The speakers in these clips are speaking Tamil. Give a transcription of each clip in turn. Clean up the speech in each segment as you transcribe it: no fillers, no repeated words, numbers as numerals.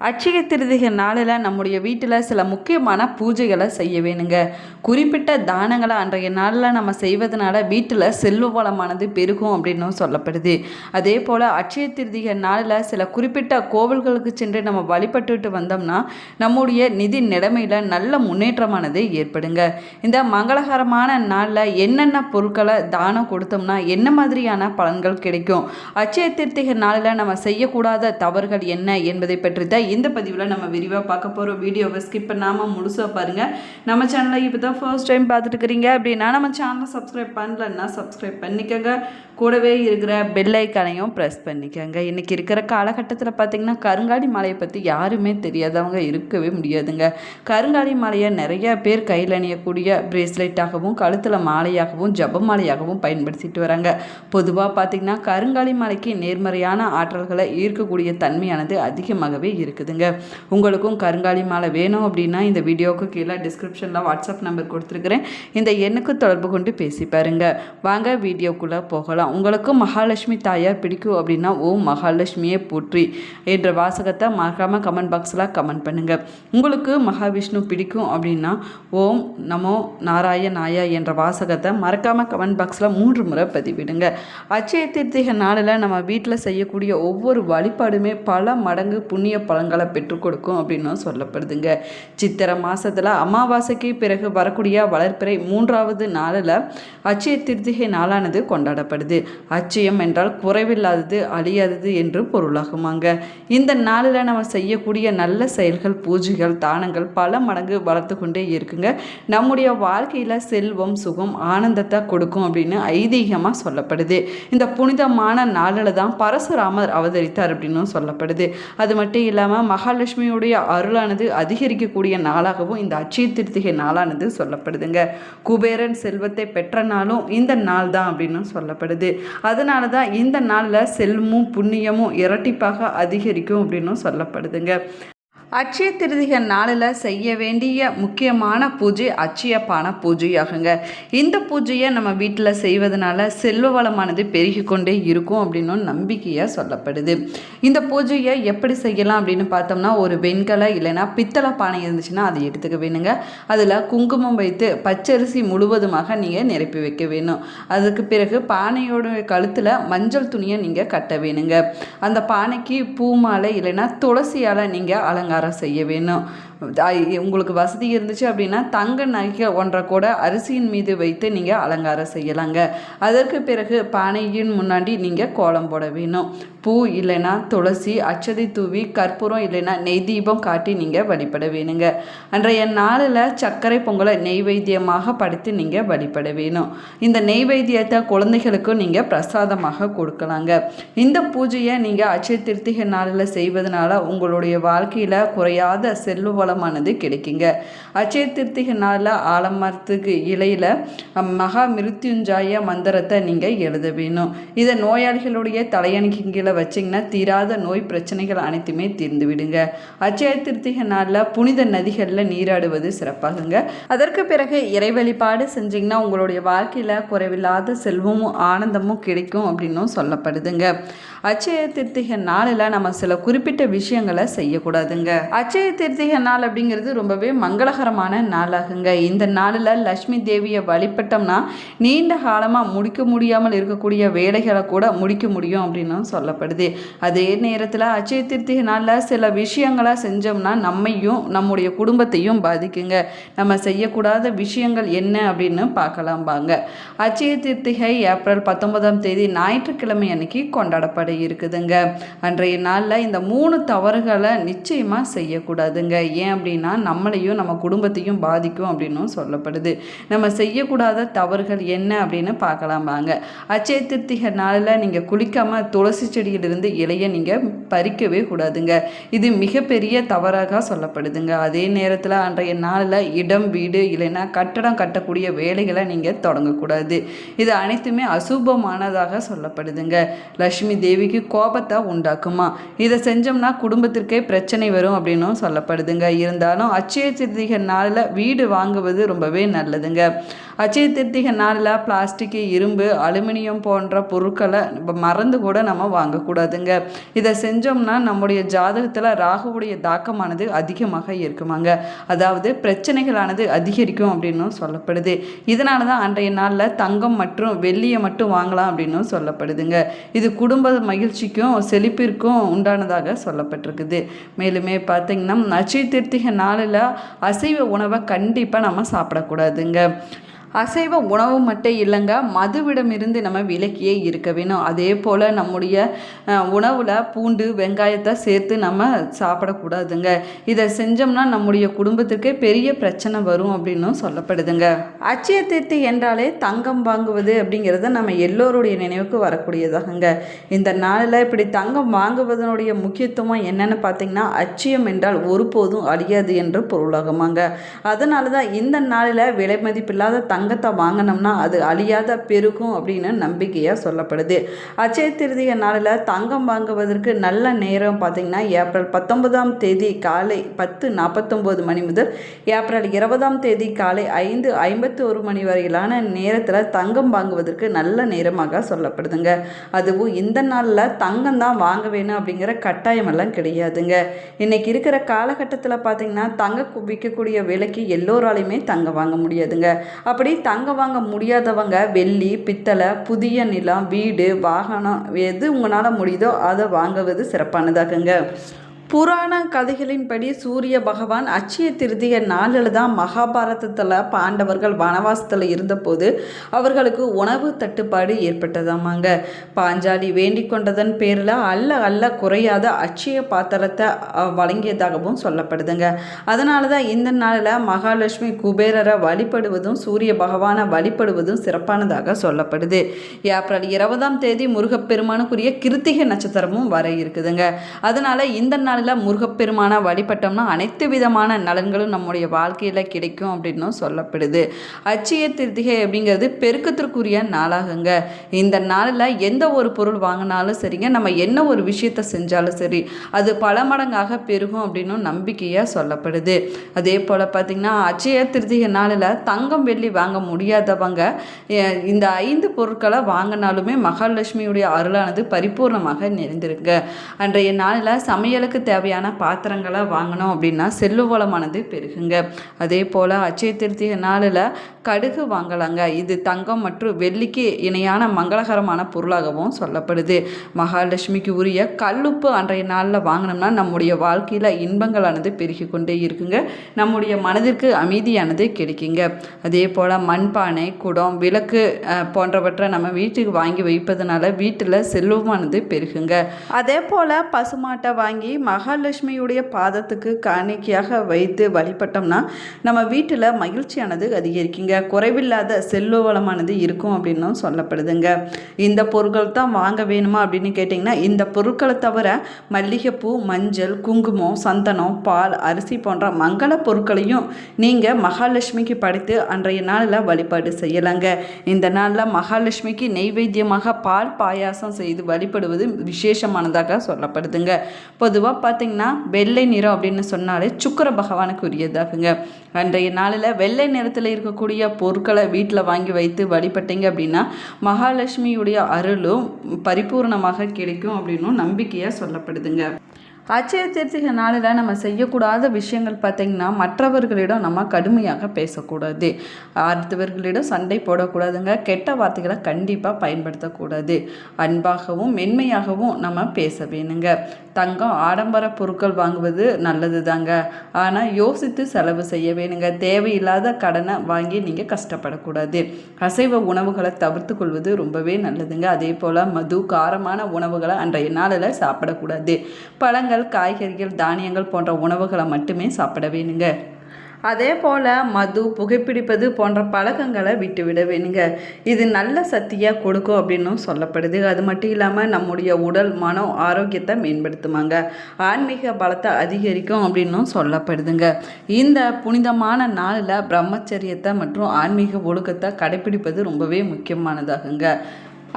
அட்சய திருதிகை நாளில் நம்முடைய வீட்டில் சில முக்கியமான பூஜைகளை செய்ய வேணுங்க. குறிப்பிட்ட தானங்களை அன்றைய நாளில் நம்ம செய்வதனால வீட்டில் செல்வ வளமானது பெருகும் அப்படின்னும் சொல்லப்படுது. அதே போல் அட்சய திருதிகை நாளில் சில குறிப்பிட்ட கோவில்களுக்கு சென்று நம்ம வழிபட்டுட்டு வந்தோம்னா நம்முடைய நிதி நிலைமையில் நல்ல முன்னேற்றமானது ஏற்படுங்க. இந்த மங்களகரமான நாளில் என்னென்ன பொருட்களை தானம் கொடுத்தோம்னா என்ன மாதிரியான பலன்கள் கிடைக்கும், அட்சய திருதிகை நாளில் நம்ம செய்யக்கூடாத தவறுகள் என்ன என்பதை பற்றி தான் இந்த பதிவில் நம்ம விரிவாக பார்க்க போகிறோம். வீடியோவை ஸ்கிப் பண்ணாமல் முழுசாக பாருங்கள். நம்ம சேனலை இப்போ தான் ஃபர்ஸ்ட் டைம் பார்த்துட்டு இருக்கிறீங்க அப்படின்னா நம்ம சேனலை சப்ஸ்கிரைப் பண்ணலன்னா சப்ஸ்கிரைப் பண்ணிக்கோங்க. கூடவே இருக்கிற பெல் ஐக்கானையும் ப்ரெஸ் பண்ணிக்கோங்க. இன்றைக்கி இருக்கிற காலகட்டத்தில் பார்த்திங்கன்னா கருங்காலி மலையை பற்றி யாருமே தெரியாதவங்க இருக்கவே முடியாதுங்க. கருங்காலி மலையை நிறைய பேர் கையில் அணியக்கூடிய பிரேஸ்லெட்டாகவும் கழுத்தில் மாலையாகவும் ஜப மாலையாகவும் பயன்படுத்திட்டு வராங்க. பொதுவாக பார்த்திங்கன்னா கருங்காலி மலைக்கு நேர்மறையான ஆற்றல்களை ஈர்க்கக்கூடிய தன்மையானது அதிகமாகவே இருக்குதுங்க. உங்களுக்கும் கருங்காலி மாலை வேணும் அப்படின்னா இந்த வீடியோவுக்கு கீழே டிஸ்கிரிப்ஷனில் வாட்ஸ்அப் நம்பர் கொடுத்துருக்குறேன். இந்த எண்ணுக்கு தொடர்பு கொண்டு பேசி பாருங்க. வாங்க வீடியோக்குள்ளே போகலாம். உங்களுக்கு மகாலட்சுமி தாயார் பிடிக்கும் அப்படின்னா ஓம் மகாலட்சுமியை போற்றி என்ற வாசகத்தை மறக்காம கமெண்ட் பாக்ஸில் கமெண்ட் பண்ணுங்கள். உங்களுக்கு மகாவிஷ்ணு பிடிக்கும் அப்படின்னா ஓம் நமோ நாராயணாய என்ற வாசகத்தை மறக்காம கமெண்ட் பாக்ஸில் 3 முறை பதிவிடுங்க. அட்சய திருதிகை நாளில் நம்ம வீட்டில் செய்யக்கூடிய ஒவ்வொரு வழிபாடுமே பல மடங்கு புண்ணிய பலன்களை பெற்றுக் கொடுக்கும் அப்படின்னு சொல்லப்படுதுங்க. சித்திரை மாதத்தில் அமாவாசைக்கு பிறகு வரக்கூடிய வளர்ப்பிறை 3வது நாளில் அட்சய திருதிகை நாளானது கொண்டாடப்படுது. அட்சயம் என்றால் குறைவில்லாதது அழியாதது என்று பொருளாகுமாங்க. இந்த நாளில் நம்ம செய்யக்கூடிய நல்ல செயல்கள் பூஜைகள் தானங்கள் பல மடங்கு வளர்த்து கொண்டே இருக்குங்க. நம்முடைய வாழ்க்கையில் செல்வம் சுகம் ஆனந்தத்தை கொடுக்கும் அப்படின்னு ஐதீகமாக சொல்லப்படுது. இந்த புனிதமான நாளில் தான் பரசுராமர் அவதரித்தார் அப்படின்னு சொல்லப்படுது. அது மட்டும் இல்லாமல் மகாலட்சுமியுடைய அருளானது அதிகரிக்கக்கூடிய நாளாகவும் இந்த அட்சய திருதிகை நாளானது சொல்லப்படுதுங்க. குபேரன் செல்வத்தை பெற்ற நாளும் இந்த நாள் தான் அப்படின்னு சொல்லப்படுது. அதனால தான் இந்த நாளில் செல்வமும் புண்ணியமும் இரட்டிப்பாக அதிகரிக்கும் அப்படின்னு சொல்லப்படுதுங்க. அட்சய திருதிகை நாளில் செய்ய வேண்டிய முக்கியமான பூஜை அட்சயப்பான பூஜையாகுங்க. இந்த பூஜையை நம்ம வீட்டில் செய்வதனால செல்வ வளமானது பெருகி கொண்டே இருக்கும் அப்படின்னு நம்பிக்கையாக சொல்லப்படுது. இந்த பூஜையை எப்படி செய்யலாம் அப்படின்னு பார்த்தோம்னா ஒரு வெண்கல இல்லைன்னா பித்தளை பானை இருந்துச்சுன்னா அதை எடுத்துக்க வேணுங்க. அதில் குங்குமம் வைத்து பச்சரிசி முழுவதுமாக நீங்கள் நிரப்பி வைக்க வேணும். அதுக்கு பிறகு பானையோட கழுத்தில் மஞ்சள் துணியை நீங்கள் கட்ட வேணுங்க. அந்த பானைக்கு பூ மாலை இல்லைன்னா துளசியால் நீங்கள் அலங்காரம் செய்ய வேணும். உங்களுக்கு வசதி இருந்துச்சு அப்படின்னா தங்க நகை ஒன்றை கூட அரிசியின் மீது வைத்து நீங்கள் அலங்காரம் செய்யலாங்க. அதற்கு பிறகு பானையின் முன்னாடி நீங்கள் கோலம் போட வேணும். பூ இல்லைன்னா துளசி அச்சதை தூவி கற்பூரம் இல்லைன்னா நெய் தீபம் காட்டி நீங்கள் வழிபட வேணுங்க. அன்றைய நாளில் சர்க்கரை பொங்கலை நெய்வேத்தியமாக படைத்து நீங்கள் வழிபட வேணும். இந்த நெய்வேத்தியத்தை குழந்தைகளுக்கும் நீங்கள் பிரசாதமாக கொடுக்கலாங்க. இந்த பூஜையை நீங்கள் அட்சய திருதிகை நாளில் செய்வதனால உங்களுடைய வாழ்க்கையில் குறையாத செல்வ வளமானது கிடைக்குங்க. அட்சய திருதிகை நாளில் ஆலமரத்துக்கு இலையில் மகா மிருத்யுஞ்சாய மந்திரத்தை நீங்கள் எழுத வேணும். இதை நோயாளிகளுடைய தலையணிக்கு கீழே வச்சிங்கன்னா தீராத நோய் பிரச்சனைகள் அனைத்துமே தீர்ந்து விடுங்க. அட்சய திருதிகை நாளில் புனித நதிகளில் நீராடுவது சிறப்பாகுங்க. அதற்கு பிறகு இறை வழிபாடு செஞ்சிங்கன்னா உங்களுடைய வாழ்க்கையில் குறைவில்லாத செல்வமும் ஆனந்தமும் கிடைக்கும் அப்படின்னும் சொல்லப்படுதுங்க. அட்சய திருதிகை நாளில் நம்ம சில குறிப்பிட்ட விஷயங்களை செய்யக்கூடாதுங்க. அட்சய திருதிகை நாள் அப்படிங்கிறது ரொம்பவே மங்களகரமான நாளாகுங்க. இந்த நாளில் லட்சுமி தேவியை வழிபட்டோம்னா நீண்ட காலமாக முடிக்க முடியாமல் இருக்கக்கூடிய வேலைகளை கூட முடிக்க முடியும் அப்படின்னு சொல்லப்படுது. அதே நேரத்தில் அட்சய திருதிகை நாளில் சில விஷயங்களை செஞ்சோம்னா நம்மையும் நம்முடைய குடும்பத்தையும் பாதிக்குங்க. நம்ம செய்யக்கூடாத விஷயங்கள் என்ன அப்படின்னு பார்க்கலாம் வாங்க. அட்சய திருதிகை ஏப்ரல் 19ஆம் தேதி ஞாயிற்றுக்கிழமை அன்னைக்கு கொண்டாடப்பட இருக்குதுங்க. அன்றைய நாளில் இந்த 3 தவறுகளை நிச்சயமாக செய்யக்கூடாதுங்க. ஏன் அப்படின்னா நம்மளையும் நம்ம குடும்பத்தையும் பாதிக்கும் அப்படின்னும் சொல்லப்படுது. நம்ம செய்யக்கூடாத தவறுகள் என்ன அப்படின்னு பார்க்கலாம் வாங்க. அட்சய திருதிகை நாளில் நீங்கள் குளிக்காமல் துளசி செடியிலிருந்து இலையை நீங்கள் பறிக்கவே கூடாதுங்க. இது மிகப்பெரிய தவறாக சொல்லப்படுதுங்க. அதே நேரத்தில் அன்றைய நாளில் இடம் வீடு இல்லைன்னா கட்டடம் கட்டக்கூடிய வேலைகளை நீங்கள் தொடங்கக்கூடாது. இது அனைத்துமே அசுபமானதாக சொல்லப்படுதுங்க. லட்சுமி தேவிக்கு கோபத்தை உண்டாக்குமா. இதை செஞ்சோம்னா குடும்பத்திற்கே பிரச்சனை வரும் அப்படின்னும் சொல்லப்படுதுங்க. இருந்தாலும் அட்சய திருதிகை நாளில் வீடு வாங்குவது ரொம்பவே நல்லதுங்க. அச்சய திருத்திகை நாளில் பிளாஸ்டிக்கு, இரும்பு, அலுமினியம் போன்ற பொருட்களை மறந்து கூட நம்ம வாங்கக்கூடாதுங்க. இதை செஞ்சோம்னா நம்முடைய ஜாதகத்தில் ராகுவுடைய தாக்கமானது அதிகமாக இருக்குமாங்க. அதாவது பிரச்சனைகளானது அதிகரிக்கும் அப்படின்னும் சொல்லப்படுது. இதனால தான் அன்றைய நாளில் தங்கம் மற்றும் வெள்ளியை மட்டும் வாங்கலாம் அப்படின்னும் சொல்லப்படுதுங்க. இது குடும்ப மகிழ்ச்சிக்கும் செழிப்பிற்கும் உண்டானதாக சொல்லப்பட்டிருக்குது. மேலுமே பார்த்தீங்கன்னா அச்சய திருத்திகை நாளில் அசைவ உணவை கண்டிப்பாக நம்ம சாப்பிடக்கூடாதுங்க. அசைவ உணவு மட்டும் இல்லைங்க, மதுவிடமிருந்து நம்ம விலக்கியே இருக்க வேணும். அதே போல் நம்முடைய உணவில் பூண்டு, வெங்காயத்தை சேர்த்து நம்ம சாப்பிடக்கூடாதுங்க. இதை செஞ்சோம்னா நம்முடைய குடும்பத்துக்கு பெரிய பிரச்சனை வரும் அப்படின்னும் சொல்லப்படுதுங்க. அச்சய திருத்தி என்றாலே தங்கம் வாங்குவது அப்படிங்கிறத நம்ம எல்லோருடைய நினைவுக்கு வரக்கூடியதாகுங்க. இந்த நாளில் இப்படி தங்கம் வாங்குவதனுடைய முக்கியத்துவம் என்னென்னு பார்த்தீங்கன்னா, அச்சயம் என்றால் ஒருபோதும் அழியாது என்று பொருளாகுமாங்க. அதனால தான் இந்த நாளில் விலை மதிப்பில்லாத தங்கத்தை வாங்கினோம்னா அது அழியாத பெருகும் அப்படின்னு நம்பிக்கையாக சொல்லப்படுது. அச்சய திருதிய நாளில் தங்கம் வாங்குவதற்கு நல்ல நேரம் பார்த்திங்கன்னா ஏப்ரல் 19ஆம் தேதி காலை 10:49 மணி முதல் ஏப்ரல் 20ஆம் தேதி காலை 5:51 மணி வரையிலான நேரத்தில் தங்கம் வாங்குவதற்கு நல்ல நேரமாக சொல்லப்படுதுங்க. அதுவும் இந்த நாளில் தங்கம் தான் வாங்க வேணும் அப்படிங்கிற கட்டாயமெல்லாம் கிடையாதுங்க. இன்றைக்கி இருக்கிற காலகட்டத்தில் பார்த்திங்கன்னா தங்கம் விற்கக்கூடிய விலைக்கு எல்லோராலையுமே தங்கம் வாங்க முடியாதுங்க. அப்படி தங்கம் வாங்க முடியாதவங்க வெள்ளி, பித்தளை, புதிய நிலம், வீடு, வாகனம் எது உங்களால் முடியுதோ அதை வாங்குவது சிறப்பானதாகுங்க. புராண கதைகளின்படி சூரிய பகவான் அச்சய திருதிய நாளில் தான் மகாபாரதத்தில் பாண்டவர்கள் வனவாசத்தில் இருந்தபோது அவர்களுக்கு உணவு தட்டுப்பாடு ஏற்பட்டதாமாங்க. பாஞ்சாலி வேண்டிக் கொண்டதன் பேரில் அல்ல குறையாத அச்சய பாத்திரத்தை வழங்கியதாகவும் சொல்லப்படுதுங்க. அதனால தான் இந்த நாளில் மகாலட்சுமி, குபேரரை வழிபடுவதும் சூரிய பகவானை வழிபடுவதும் சிறப்பானதாக சொல்லப்படுது. ஏப்ரல் 20ஆம் தேதி முருகப்பெருமானுக்குரிய கிருத்திகை நட்சத்திரமும் வர இருக்குதுங்க. அதனால் இந்த நாளில் முருகப்பெருமான வழிபட்டோம்னா அனைத்து விதமான நலன்களும் நம்முடைய வாழ்க்கையில் கிடைக்கும் அப்படின்னும் சொல்லப்படுது. அச்சய திருத்திகை அப்படிங்கிறது பெருக்கத்திற்குரிய நாளாகுங்க. இந்த நாளில் எந்த ஒரு பொருள் வாங்கினாலும் சரிங்க, நம்ம என்ன ஒரு விஷயத்தை செஞ்சாலும் சரி அது பல மடங்காக பெருகும் அப்படின்னு நம்பிக்கையாக சொல்லப்படுது. அதே போல் பார்த்திங்கன்னா அச்சய திருத்திகை நாளில் தங்கம், வெள்ளி வாங்க முடியாதவங்க இந்த 5 பொருட்களை வாங்கினாலுமே மகாலட்சுமியுடைய அருளானது பரிபூர்ணமாக நிறைந்திருக்கு. அன்றைய நாளில் சமையலுக்கு தேவையான பாத்திரங்களை வாங்கணும் அப்படின்னா செல்வ வளமானது பெருகுங்க. அதே போல் அச்சய திருத்திகை நாளில் கடுகு வாங்கலாங்க. இது தங்கம் மற்றும் வெள்ளிக்கு இணையான மங்களகரமான பொருளாகவும் சொல்லப்படுது. மகாலட்சுமிக்கு உரிய கல்லுப்பு அன்றைய நாளில் வாங்கினோம்னா நம்முடைய வாழ்க்கையில் இன்பங்களானது பெருகி கொண்டே இருக்குங்க. நம்முடைய மனதிற்கு அமைதியானது கிடைக்குங்க. அதே போல் மண்பானை, குடம், விளக்கு போன்றவற்றை நம்ம வீட்டுக்கு வாங்கி வைப்பதனால வீட்டில் செல்வமானது பெருகுங்க. அதே போல் பசுமாட்டை வாங்கி மகாலட்சுமியுடைய பாதத்துக்கு காணிக்கையாக வைத்து வழிபட்டோம்னா நம்ம வீட்டில் மகிழ்ச்சியானது அதிகரிக்குங்க. குறைவில்லாத செல்வ வளமானது இருக்கும் அப்படின்னும் சொல்லப்படுதுங்க. இந்த பொருட்கள் தான் வாங்க வேணுமா அப்படின்னு கேட்டிங்கன்னா இந்த பொருட்களை தவிர மல்லிகைப்பூ, மஞ்சள், குங்குமம், சந்தனம், பால், அரிசி போன்ற மங்கள பொருட்களையும் நீங்கள் மகாலட்சுமிக்கு படைத்து அன்றைய நாளில் வழிபாடு செய்யலாங்க. இந்த நாளில் மகாலட்சுமிக்கு நெய்வேத்தியமாக பால் பாயாசம் செய்து வழிபடுவது விசேஷமானதாக சொல்லப்படுதுங்க. பொதுவாக பார்த்திங்கன்னா வெள்ளை நிறம் அப்படின்னு சொன்னாலே சுக்கிர பகவானுக்கு உரியதாகுங்க. அன்றைய நாளில் வெள்ளை நிறத்தில் இருக்கக்கூடிய பொருட்களை வீட்டில் வாங்கி வைத்து வழிபட்டீங்க அப்படின்னா மகாலட்சுமியுடைய அருளும் பரிபூர்ணமாக கிடைக்கும் அப்படின்னும் நம்பிக்கையாக சொல்லப்படுதுங்க. அச்சய திருத்திகை நாளில் நம்ம செய்யக்கூடாத விஷயங்கள் பார்த்திங்கன்னா மற்றவர்களிடம் நம்ம கடுமையாக பேசக்கூடாது, அடுத்தவர்களிடம் சண்டை போடக்கூடாதுங்க, கெட்ட வார்த்தைகளை கண்டிப்பாக பயன்படுத்தக்கூடாது, அன்பாகவும் மென்மையாகவும் நம்ம பேச வேணுங்க. தங்கம், ஆடம்பர பொருட்கள் வாங்குவது நல்லது தாங்க, ஆனால் யோசித்து செலவு செய்ய வேணுங்க. தேவையில்லாத கடனை வாங்கி நீங்கள் கஷ்டப்படக்கூடாது. அசைவ உணவுகளை தவிர்த்து கொள்வது ரொம்பவே நல்லதுங்க. அதே போல் மது, காரமான உணவுகளை அன்றைய நாளில் சாப்பிடக்கூடாது. பழங்கள், காய்கறிகள், தானியங்கள் போன்ற உணவுகளை மட்டுமே சாப்பிட வேணுங்க. அதே போல் மது, புகைப்பிடிப்பது போன்ற பழக்கங்களை விட்டுவிட வேணுங்க. இது நல்ல சக்தியாக கொடுக்கும் அப்படின்னும் சொல்லப்படுது. அது மட்டும் இல்லாமல் நம்முடைய உடல், மனம் ஆரோக்கியத்தை மேம்படுத்துமாங்க, ஆன்மீக பலத்தை அதிகரிக்கும் அப்படின்னும் சொல்லப்படுதுங்க. இந்த புனிதமான நாளில் பிரம்மச்சரியத்தை மற்றும் ஆன்மீக ஒழுக்கத்தை கடைப்பிடிப்பது ரொம்பவே முக்கியமானதாகுங்க.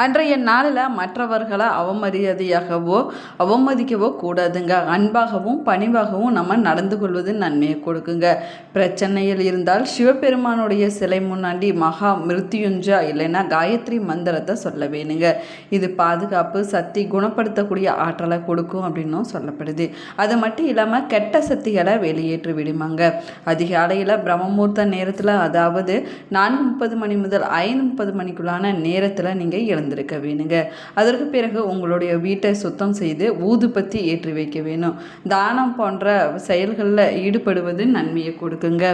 அன்றைய நாளில் மற்றவர்களை அவமதிக்கவோ கூடாதுங்க. அன்பாகவும் பணிவாகவும் நம்ம நடந்து கொள்வது நன்மையை கொடுக்குங்க. பிரச்சனையில் இருந்தால் சிவபெருமானுடைய சிலை முன்னாடி மகா மிருத்யுஞ்சா இல்லைன்னா காயத்ரி மந்திரத்தை சொல்ல வேணுங்க. இது பாதுகாப்பு, சக்தி, குணப்படுத்தக்கூடிய ஆற்றலை கொடுக்கும் அப்படின்னும் சொல்லப்படுது. அது மட்டும் இல்லாமல் கெட்ட சக்திகளை வெளியேற்றி விடுமாங்க. அதிகாலையில் பிரம்மமுகூர்த்த நேரத்தில், அதாவது 4:30 மணி முதல் 5:30 மணிக்குள்ளான நேரத்தில் நீங்கள் எழுந்திருக்க வேணுங்க. அதற்கு பிறகு உங்களுடைய வீட்டை சுத்தம் செய்து ஊதுபத்தி ஏற்றி வைக்க வேணும். தானம் போன்ற செயல்களில் ஈடுபடுவது நன்மையை கொடுக்குங்க.